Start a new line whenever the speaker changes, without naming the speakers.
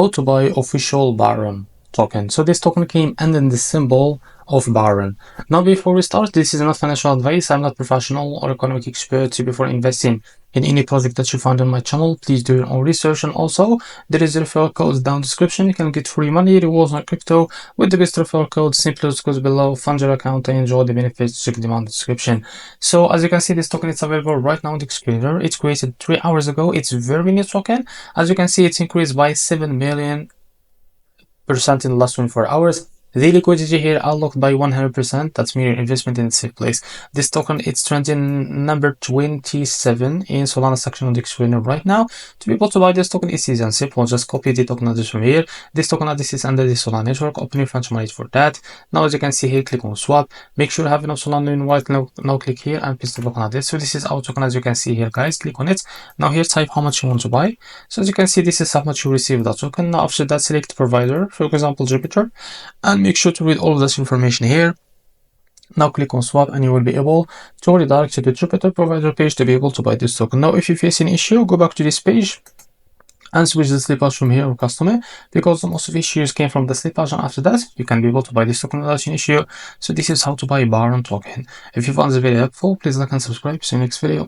How to buy official Barron token. So this token came and in the symbol of Barron. Now before we start, this is not financial advice. I'm not professional or economic expert. So before investing in any project that you find on my channel, please do your own research. And also there is a referral code down description. You can get free money rewards on crypto with the best referral code. Simply goes below, fund your account and enjoy the benefits. Check them on the description. So as you can see, this token is available right now on the exchange. It's created 3 hours ago. It's a very new token. As you can see, it's increased by 7 million% in the last 24 hours. The liquidity here unlocked by 100%. That's mere investment in a safe place. This token, it's trending number 27 in Solana section on the exchange right now. To be able to buy this token, it's easy and simple. Just copy the token address from here. This token address is under the Solana network. Open your function wallet for that. Now as you can see here, click on swap. Make sure you have enough Solana in wallet. Now click here and paste the token address. So this is our token, as you can see here, guys. Click on it. Now here, type how much you want to buy. So as you can see, this is how much you receive that token. Now after that, select provider, for example Jupiter, and make sure to read all of this information here. Now click on swap and you will be able to redirect to the Jupiter provider page to be able to buy this token. Now if you face an issue, go back to this page and switch the slippage from here or customer, because most of the issues came from the slippage, and after that you can be able to buy this token without an issue. So this is how to buy Barron token. If you found this video helpful, please like and subscribe. See you next video.